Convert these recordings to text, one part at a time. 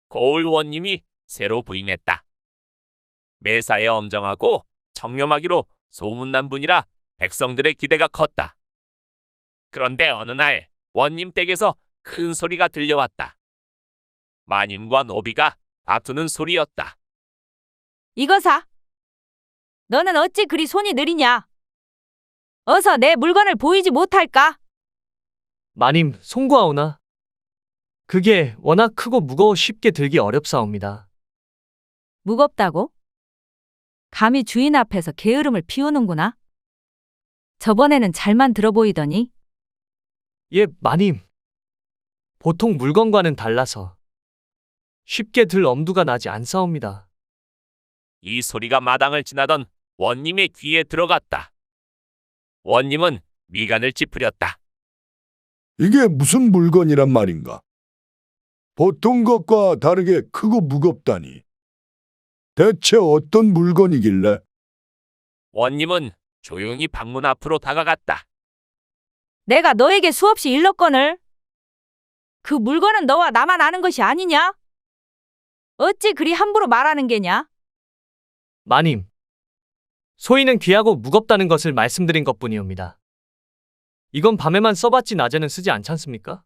고을 원님이 새로 부임했다. 매사에 엄정하고 청렴하기로 소문난 분이라 백성들의 기대가 컸다. 그런데 어느 날 원님 댁에서 큰 소리가 들려왔다. 마님과 노비가 다투는 소리였다. 이거사, 너는 어찌 그리 손이 느리냐? 어서 내 물건을 보이지 못할까? 마님, 송구하오나. 그게 워낙 크고 무거워 쉽게 들기 어렵사옵니다. 무겁다고? 감히 주인 앞에서 게으름을 피우는구나. 저번에는 잘만 들어보이더니 예, 마님. 보통 물건과는 달라서 쉽게 들 엄두가 나지 않사옵니다. 이 소리가 마당을 지나던 원님의 귀에 들어갔다. 원님은 미간을 찌푸렸다. 이게 무슨 물건이란 말인가? 보통 것과 다르게 크고 무겁다니. 대체 어떤 물건이길래? 원님은 조용히 방문 앞으로 다가갔다. 내가 너에게 수없이 일렀거늘. 그 물건은 너와 나만 아는 것이 아니냐? 어찌 그리 함부로 말하는 게냐? 마님, 소인은 귀하고 무겁다는 것을 말씀드린 것뿐이옵니다. 이건 밤에만 써봤지 낮에는 쓰지 않잖습니까?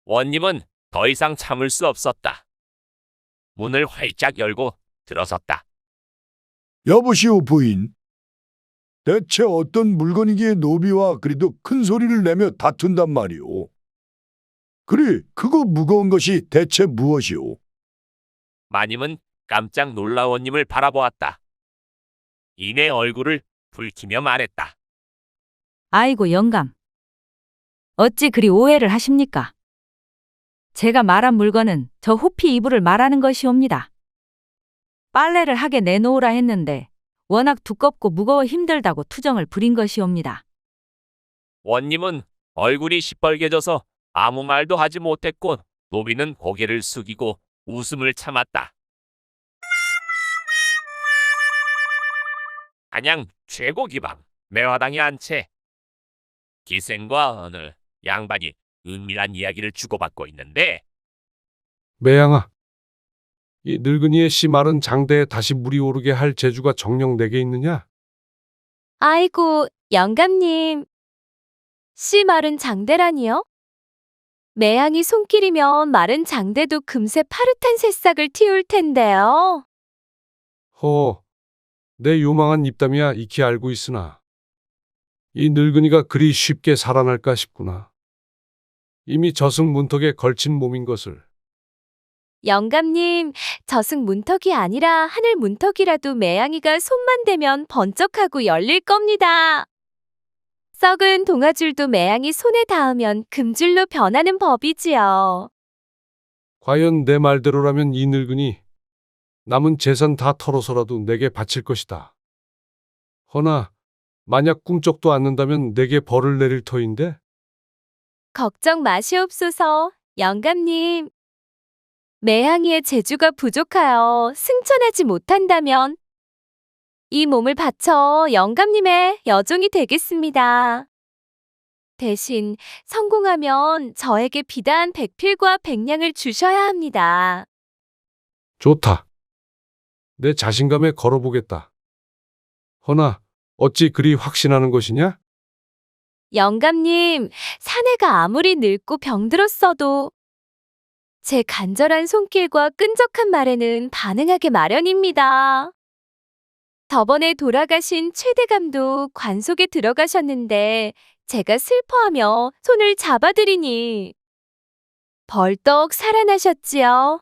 원님은 더 이상 참을 수 없었다. 문을 활짝 열고 들어섰다. 여보시오 부인. 대체 어떤 물건이기에 노비와 그리도 큰 소리를 내며 다툰단 말이오. 그리 크고 무거운 것이 대체 무엇이오? 마님은 깜짝 놀라 원님을 바라보았다. 이내 얼굴을 붉히며 말했다. 아이고 영감. 어찌 그리 오해를 하십니까? 제가 말한 물건은 저 호피 이불을 말하는 것이옵니다. 빨래를 하게 내놓으라 했는데 워낙 두껍고 무거워 힘들다고 투정을 부린 것이옵니다. 원님은 얼굴이 시뻘개져서 아무 말도 하지 못했고 노비는 고개를 숙이고 웃음을 참았다. 안양 최고 기방 매화당의 안채. 기생과 어느 양반이 은밀한 이야기를 주고받고 있는데 매양아, 이 늙은이의 씨 마른 장대에 다시 물이 오르게 할 재주가 정녕 내게 있느냐? 아이고, 영감님. 씨 마른 장대라니요? 매양이 손길이면 마른 장대도 금세 파릇한 새싹을 틔울 텐데요. 허, 내 요망한 입담이야 익히 알고 있으나 이 늙은이가 그리 쉽게 살아날까 싶구나. 이미 저승 문턱에 걸친 몸인 것을. 영감님, 저승 문턱이 아니라 하늘 문턱이라도 매양이가 손만 대면 번쩍하고 열릴 겁니다. 썩은 동아줄도 매양이 손에 닿으면 금줄로 변하는 법이지요. 과연 내 말대로라면 이 늙은이 남은 재산 다 털어서라도 내게 바칠 것이다. 허나 만약 꿈쩍도 않는다면 내게 벌을 내릴 터인데? 걱정 마시옵소서, 영감님. 매양이의 재주가 부족하여 승천하지 못한다면 이 몸을 바쳐 영감님의 여종이 되겠습니다. 대신 성공하면 저에게 비단 100필과 100냥을 주셔야 합니다. 좋다. 내 자신감에 걸어보겠다. 허나 어찌 그리 확신하는 것이냐? 영감님, 사내가 아무리 늙고 병들었어도 제 간절한 손길과 끈적한 말에는 반응하게 마련입니다. 저번에 돌아가신 최대감도 관속에 들어가셨는데 제가 슬퍼하며 손을 잡아드리니 벌떡 살아나셨지요.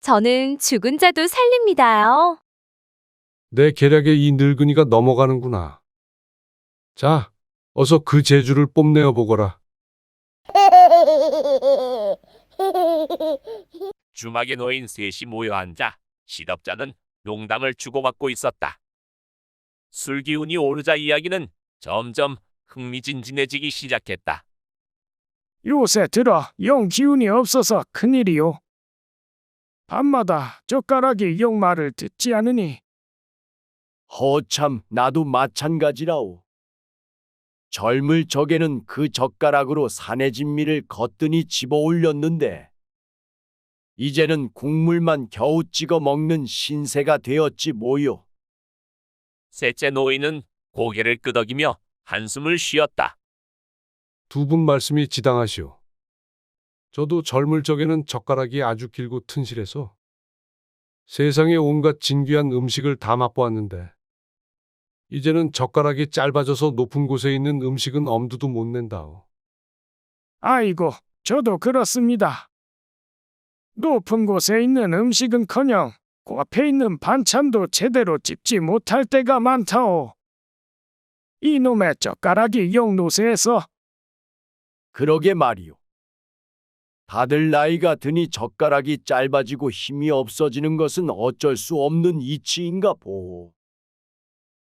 저는 죽은 자도 살립니다요. 내 계략에 이 늙은이가 넘어가는구나. 자, 어서 그 재주를 뽐내어 보거라. 주막에 놓인 셋이 모여 앉아 시덥잖은 농담을 주고받고 있었다. 술 기운이 오르자 이야기는 점점 흥미진진해지기 시작했다. 요새 들어 영 기운이 없어서 큰일이요. 밤마다 젓가락이 영 말을 듣지 않으니 허참 나도 마찬가지라오. 젊을 적에는 그 젓가락으로 산의 진미를 거뜬히 집어 올렸는데 이제는 국물만 겨우 찍어 먹는 신세가 되었지 뭐요. 셋째 노인은 고개를 끄덕이며 한숨을 쉬었다. 두 분 말씀이 지당하시오. 저도 젊을 적에는 젓가락이 아주 길고 튼실해서 세상의 온갖 진귀한 음식을 다 맛보았는데 이제는 젓가락이 짧아져서 높은 곳에 있는 음식은 엄두도 못 낸다오. 아이고, 저도 그렇습니다. 높은 곳에 있는 음식은커녕 그 앞에 있는 반찬도 제대로 찝지 못할 때가 많다오. 이놈의 젓가락이 용노세에서 그러게 말이요. 다들 나이가 드니 젓가락이 짧아지고 힘이 없어지는 것은 어쩔 수 없는 이치인가 보오.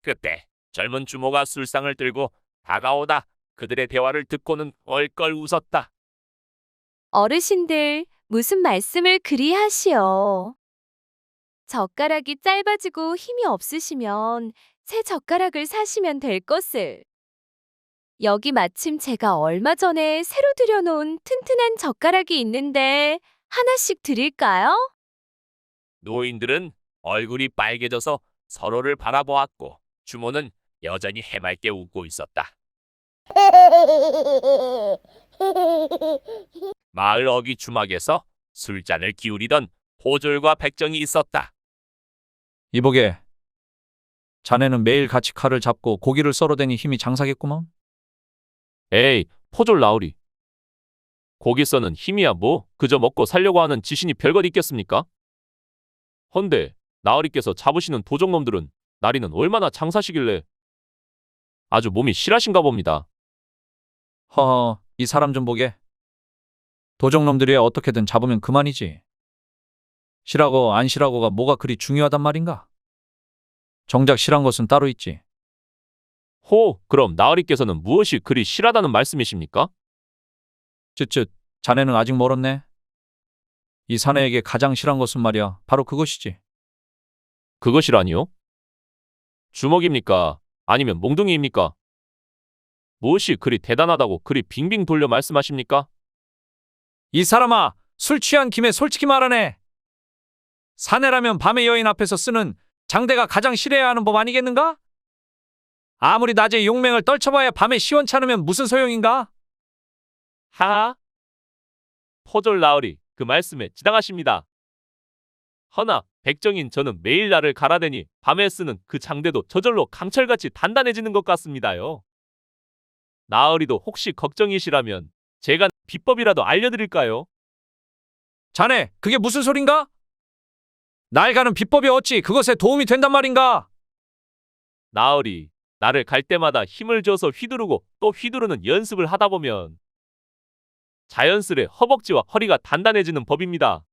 그때 젊은 주모가 술상을 들고 다가오다 그들의 대화를 듣고는 껄껄 웃었다. 어르신들, 무슨 말씀을 그리 하시오. 젓가락이 짧아지고 힘이 없으시면 새 젓가락을 사시면 될 것을. 여기 마침 제가 얼마 전에 새로 들여놓은 튼튼한 젓가락이 있는데 하나씩 드릴까요? 노인들은 얼굴이 빨개져서 서로를 바라보았고 주모는 여전히 해맑게 웃고 있었다. 마을 어귀 주막에서 술잔을 기울이던 호졸과 백정이 있었다. 이보게, 자네는 매일 같이 칼을 잡고 고기를 썰어대니 힘이 장사겠구먼? 에이, 포졸 나으리. 고기 써는 힘이야 뭐 그저 먹고 살려고 하는 지신이 별것 있겠습니까? 헌데 나으리께서 잡으시는 도적놈들은 나리는 얼마나 장사시길래 아주 몸이 실하신가 봅니다. 허허, 이 사람 좀 보게. 도적놈들이 어떻게든 잡으면 그만이지. 실하고 안 실하고가 뭐가 그리 중요하단 말인가? 정작 실한 것은 따로 있지. 호, 그럼 나으리께서는 무엇이 그리 실하다는 말씀이십니까? 쯧쯧, 자네는 아직 멀었네. 이 사내에게 가장 실한 것은 말이야, 바로 그것이지. 그것이라니요? 주먹입니까? 아니면 몽둥이입니까? 무엇이 그리 대단하다고 그리 빙빙 돌려 말씀하십니까? 이 사람아, 술 취한 김에 솔직히 말하네. 사내라면 밤의 여인 앞에서 쓰는 장대가 가장 실해야 하는 법 아니겠는가? 아무리 낮에 용맹을 떨쳐봐야 밤에 시원찮으면 무슨 소용인가? 하하. 포졸 나으리, 그 말씀에 지당하십니다. 허나 백정인 저는 매일 나를 갈아대니 밤에 쓰는 그 장대도 저절로 강철같이 단단해지는 것 같습니다요. 나으리도 혹시 걱정이시라면 제가 비법이라도 알려드릴까요? 자네, 그게 무슨 소린가? 날 가는 비법이 어찌 그것에 도움이 된단 말인가? 나으리, 나를 갈 때마다 힘을 줘서 휘두르고 또 휘두르는 연습을 하다 보면 자연스레 허벅지와 허리가 단단해지는 법입니다.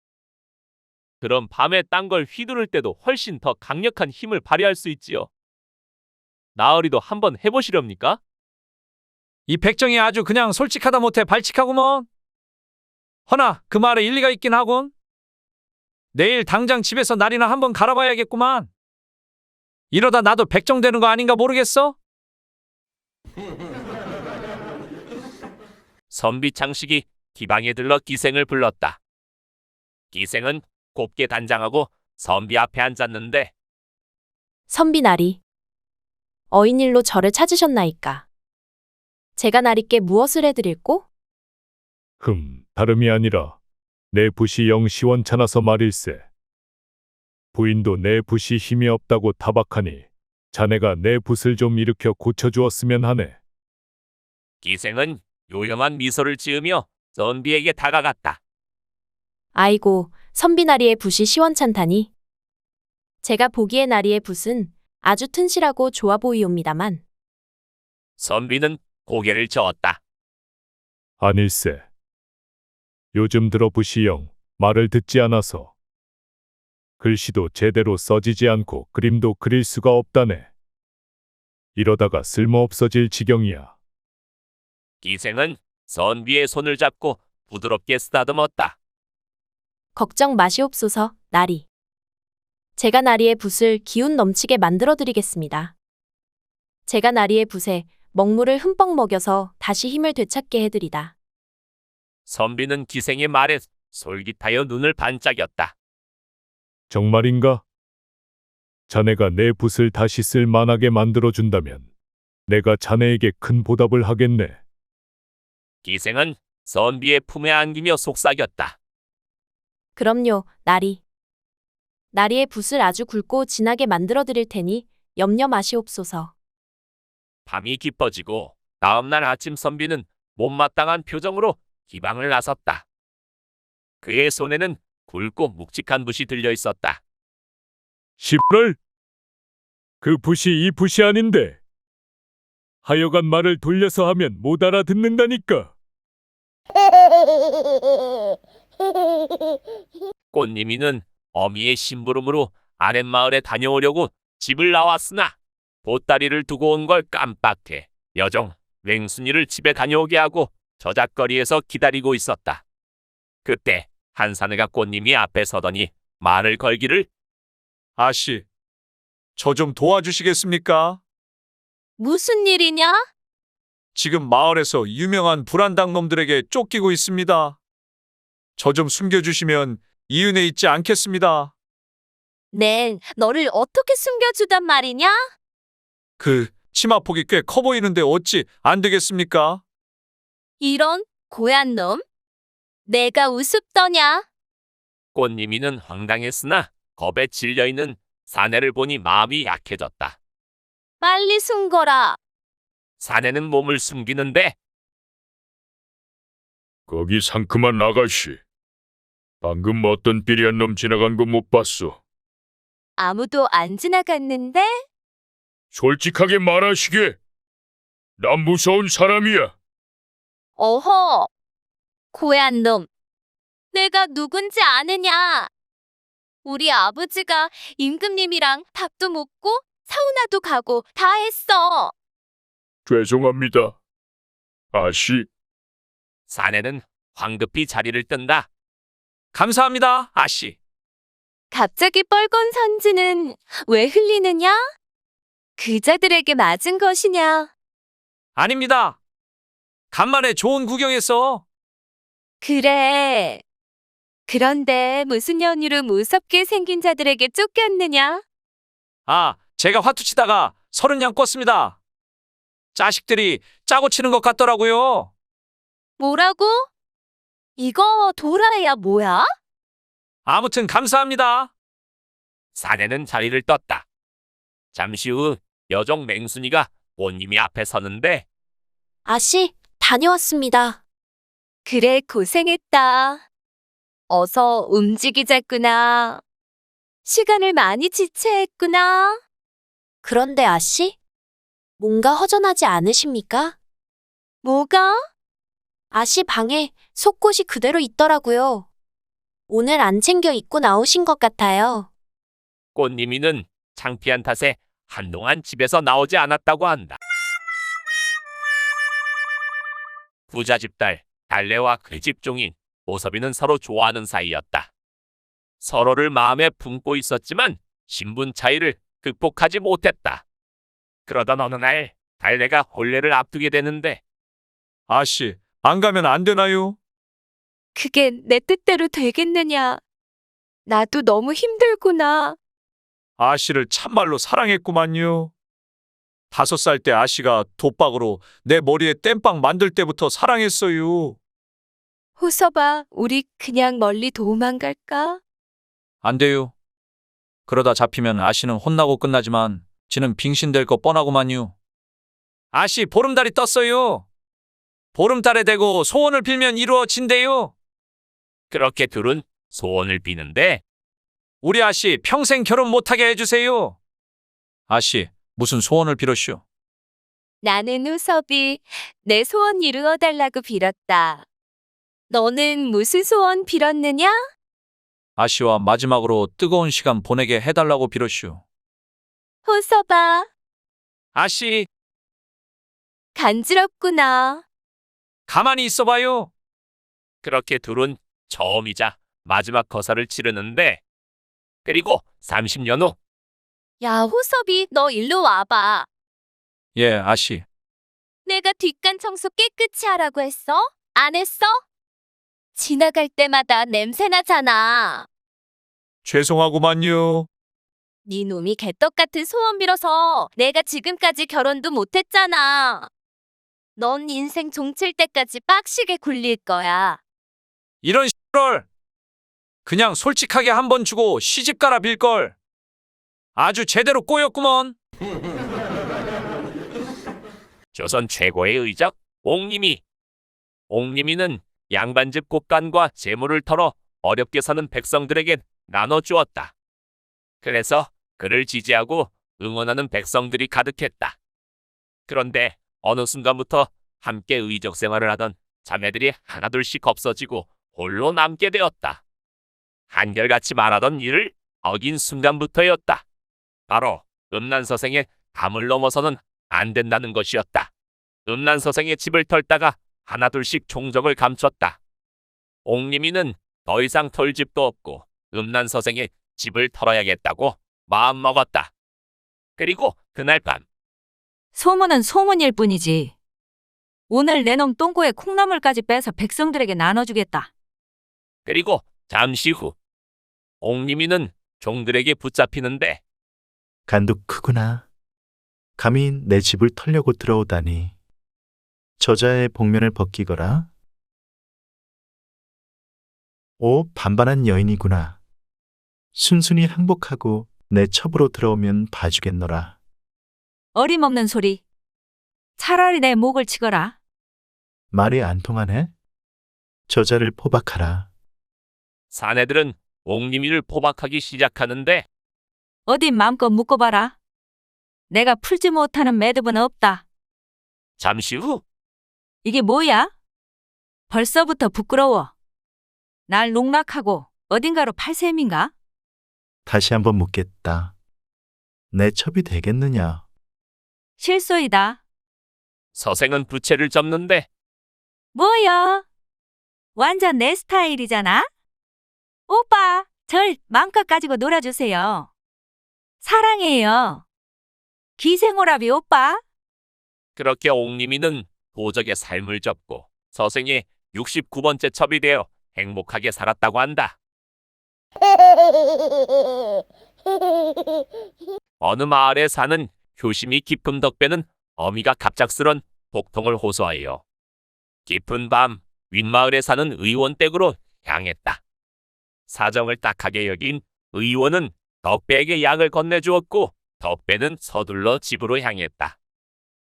그럼 밤에 딴 걸 휘두를 때도 훨씬 더 강력한 힘을 발휘할 수 있지요. 나으리도 한번 해보시렵니까? 이 백정이 아주 그냥 솔직하다 못해 발칙하구먼. 허나 그 말에 일리가 있긴 하군. 내일 당장 집에서 날이나 한번 갈아봐야겠구만. 이러다 나도 백정 되는 거 아닌가 모르겠어? 선비창식이 기방에 들러 기생을 불렀다. 기생은 곱게 단장하고 선비 앞에 앉았는데 선비나리, 어인일로 저를 찾으셨나이까? 제가 나리께 무엇을 해드릴꼬? 다름이 아니라 내 붓이 영 시원찮아서 말일세. 부인도 내 붓이 힘이 없다고 타박하니 자네가 내 붓을 좀 일으켜 고쳐주었으면 하네. 기생은 요염한 미소를 지으며 선비에게 다가갔다. 아이고, 선비나리의 붓이 시원찮다니. 제가 보기에 나리의 붓은 아주 튼실하고 좋아 보이옵니다만. 선비는 고개를 저었다. 아닐세. 요즘 들어 붓이 영 말을 듣지 않아서 글씨도 제대로 써지지 않고 그림도 그릴 수가 없다네. 이러다가 쓸모없어질 지경이야. 기생은 선비의 손을 잡고 부드럽게 쓰다듬었다. 걱정 마시옵소서, 나리. 제가 나리의 붓을 기운 넘치게 만들어 드리겠습니다. 제가 나리의 붓에 먹물을 흠뻑 먹여서 다시 힘을 되찾게 해드리다. 선비는 기생의 말에 솔깃하여 눈을 반짝였다. 정말인가? 자네가 내 붓을 다시 쓸 만하게 만들어준다면 내가 자네에게 큰 보답을 하겠네. 기생은 선비의 품에 안기며 속삭였다. 그럼요, 나리. 나리의 붓을 아주 굵고 진하게 만들어 드릴 테니 염려 마시옵소서. 밤이 깊어지고 다음날 아침 선비는 못마땅한 표정으로 기방을 나섰다. 그의 손에는 굵고 묵직한 붓이 들려 있었다. 시벌! 그 붓이 이 붓이 아닌데. 하여간 말을 돌려서 하면 못 알아듣는다니까. 꽃님이는 어미의 심부름으로 아랫마을에 다녀오려고 집을 나왔으나 보따리를 두고 온 걸 깜빡해 여종 맹순이를 집에 다녀오게 하고 저작거리에서 기다리고 있었다. 그때 한 사내가 꽃님이 앞에 서더니 말을 걸기를 아씨, 저 좀 도와주시겠습니까? 무슨 일이냐? 지금 마을에서 유명한 불안당 놈들에게 쫓기고 있습니다. 저 좀 숨겨주시면 이은혜 있지 않겠습니다. 네, 너를 어떻게 숨겨주단 말이냐? 그 치마폭이 꽤 커 보이는데 어찌 안 되겠습니까? 이런 고얀 놈? 내가 우습더냐? 꽃님이는 황당했으나 겁에 질려있는 사내를 보니 마음이 약해졌다. 빨리 숨거라. 사내는 몸을 숨기는데 거기 상큼한 아가씨. 방금 어떤 삐리한 놈 지나간 거 못 봤어. 아무도 안 지나갔는데? 솔직하게 말하시게. 난 무서운 사람이야. 어허, 고얀 놈. 내가 누군지 아느냐? 우리 아버지가 임금님이랑 밥도 먹고 사우나도 가고 다 했어. 죄송합니다. 아씨. 사내는 황급히 자리를 뜬다. 감사합니다, 아씨. 갑자기 뻘건 선지는 왜 흘리느냐? 그자들에게 맞은 것이냐? 아닙니다. 간만에 좋은 구경했어. 그래. 그런데 무슨 연유로 무섭게 생긴 자들에게 쫓겼느냐? 아, 제가 화투치다가 30냥 껐습니다. 자식들이 짜고 치는 것 같더라고요. 뭐라고? 이거 도라야 뭐야? 아무튼 감사합니다. 사내는 자리를 떴다. 잠시 후 여종 맹순이가 꽃님이 앞에 서는데 아씨, 다녀왔습니다. 그래, 고생했다. 어서 움직이자꾸나. 시간을 많이 지체했구나. 그런데 아씨, 뭔가 허전하지 않으십니까? 뭐가? 아씨 방에 속옷이 그대로 있더라고요. 오늘 안 챙겨 입고 나오신 것 같아요. 꽃님이는 창피한 탓에 한동안 집에서 나오지 않았다고 한다. 부자 집딸 달래와 그 집종인 보섭이는 서로 좋아하는 사이였다. 서로를 마음에 품고 있었지만 신분 차이를 극복하지 못했다. 그러던 어느 날 달래가 혼례를 앞두게 되는데 아씨, 안 가면 안 되나요? 그게 내 뜻대로 되겠느냐? 나도 너무 힘들구나. 아씨를 참말로 사랑했구만요. 5살 때 아씨가 독박으로 내 머리에 땜빵 만들 때부터 사랑했어요. 호섭아, 우리 그냥 멀리 도망갈까? 안 돼요. 그러다 잡히면 아씨는 혼나고 끝나지만 지는 빙신될 거 뻔하구만요. 아씨 보름달이 떴어요. 보름달에 대고 소원을 빌면 이루어진대요. 그렇게 둘은 소원을 비는데 우리 아씨 평생 결혼 못하게 해주세요. 아씨 무슨 소원을 빌었슈? 나는 호섭이 내 소원 이루어달라고 빌었다. 너는 무슨 소원 빌었느냐? 아씨와 마지막으로 뜨거운 시간 보내게 해달라고 빌었슈. 호섭아, 아씨 간지럽구나. 가만히 있어봐요. 그렇게 둘은 처음이자 마지막 거사를 치르는데 그리고 30년 후 야, 호섭이 너 일로 와봐. 예, 아씨. 내가 뒷간 청소 깨끗이 하라고 했어? 안 했어? 지나갈 때마다 냄새 나잖아. 죄송하구만요. 네 놈이 개떡 같은 소원 빌어서 내가 지금까지 결혼도 못했잖아. 넌 인생 종칠 때까지 빡시게 굴릴 거야. 이런 걸 그냥 솔직하게 한 번 주고 시집가라 빌걸. 아주 제대로 꼬였구먼. 조선 최고의 의적 옥림이. 옥림이는 양반집 곳간과 재물을 털어 어렵게 사는 백성들에게 나눠주었다. 그래서 그를 지지하고 응원하는 백성들이 가득했다. 그런데 어느 순간부터 함께 의적 생활을 하던 자매들이 하나둘씩 없어지고 홀로 남게 되었다. 한결같이 말하던 일을 어긴 순간부터였다. 바로 음란서생의 담을 넘어서는 안 된다는 것이었다. 음란서생의 집을 털다가 하나둘씩 종적을 감췄다. 옥림이는 더 이상 털 집도 없고 음란서생의 집을 털어야겠다고 마음먹었다. 그리고 그날 밤 소문은 소문일 뿐이지. 오늘 내 놈 똥꼬에 콩나물까지 빼서 백성들에게 나눠주겠다. 그리고 잠시 후 옥림이는 종들에게 붙잡히는데 간도 크구나. 감히 내 집을 털려고 들어오다니. 저자의 복면을 벗기거라. 오, 반반한 여인이구나. 순순히 항복하고 내 첩으로 들어오면 봐주겠노라. 어림없는 소리. 차라리 내 목을 치거라. 말이 안 통하네? 저자를 포박하라. 사내들은 옥림이를 포박하기 시작하는데 어디 마음껏 묶어봐라. 내가 풀지 못하는 매듭은 없다. 잠시 후 이게 뭐야? 벌써부터 부끄러워. 날 농락하고 어딘가로 팔 셈인가? 다시 한번 묻겠다. 내 첩이 되겠느냐? 실소이다. 서생은 부채를 접는데 뭐야? 완전 내 스타일이잖아? 오빠, 절 마음껏 가지고 놀아주세요. 사랑해요. 기생오라비 오빠. 그렇게 옥림이는 도적의 삶을 접고 서생의 69번째 첩이 되어 행복하게 살았다고 한다. 어느 마을에 사는 효심이 깊은 덕배는 어미가 갑작스런 복통을 호소하여 깊은 밤 윗마을에 사는 의원 댁으로 향했다. 사정을 딱하게 여긴 의원은 덕배에게 약을 건네주었고 덕배는 서둘러 집으로 향했다.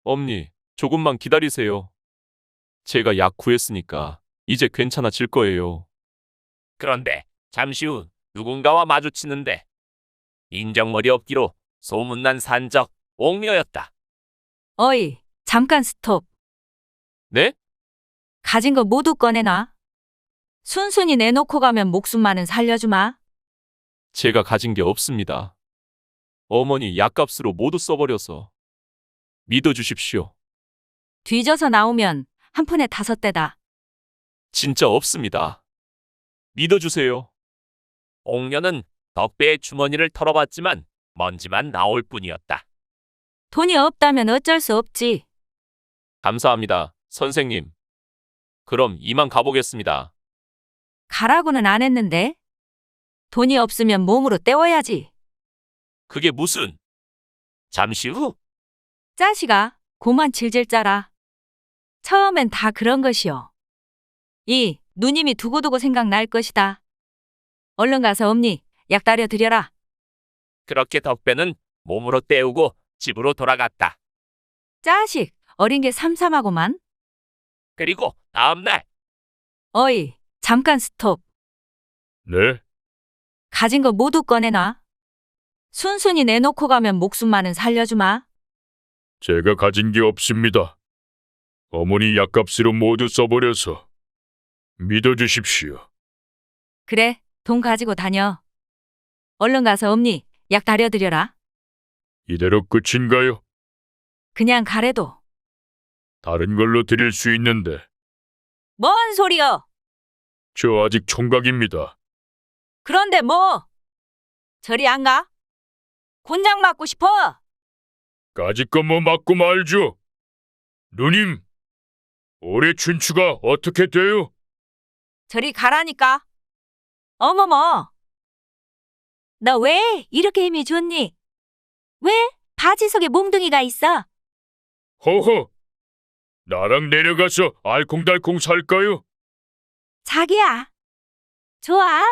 엄니, 조금만 기다리세요. 제가 약 구했으니까 이제 괜찮아질 거예요. 그런데 잠시 후 누군가와 마주치는데 인정머리 없기로 소문난 산적 옥녀였다. 어이, 잠깐 스톱. 네? 가진 거 모두 꺼내놔. 순순히 내놓고 가면 목숨만은 살려주마. 제가 가진 게 없습니다. 어머니 약값으로 모두 써버려서 믿어주십시오. 뒤져서 나오면 한 푼에 5대다. 진짜 없습니다. 믿어주세요. 옥녀는 덕배의 주머니를 털어봤지만 먼지만 나올 뿐이었다. 돈이 없다면 어쩔 수 없지. 감사합니다, 선생님. 그럼 이만 가보겠습니다. 가라고는 안 했는데. 돈이 없으면 몸으로 때워야지. 그게 무슨? 잠시 후 짜시가 고만 질질 짜라. 처음엔 다 그런 것이요. 이 누님이 두고두고 생각날 것이다. 얼른 가서 엄니 약 다려 드려라. 그렇게 덕배는 몸으로 때우고 집으로 돌아갔다. 짜식 어린 게 삼삼하고만. 그리고 다음날 어이 잠깐 스톱. 네? 가진 거 모두 꺼내놔. 순순히 내놓고 가면 목숨만은 살려주마. 제가 가진 게 없습니다. 어머니 약값으로 모두 써버려서 믿어주십시오. 그래 돈 가지고 다녀. 얼른 가서 엄니 약 다려 드려라. 이대로 끝인가요? 그냥 가래도. 다른 걸로 드릴 수 있는데 뭔 소리여. 저 아직 총각입니다. 그런데 뭐. 저리 안 가? 곤장 맞고 싶어. 까짓 거 뭐 맞고 말죠. 누님, 올해 춘추가 어떻게 돼요? 저리 가라니까. 어머머. 너 왜 이렇게 힘이 좋니? 왜 바지 속에 몽둥이가 있어? 허허, 나랑 내려가서 알콩달콩 살까요? 자기야. 좋아.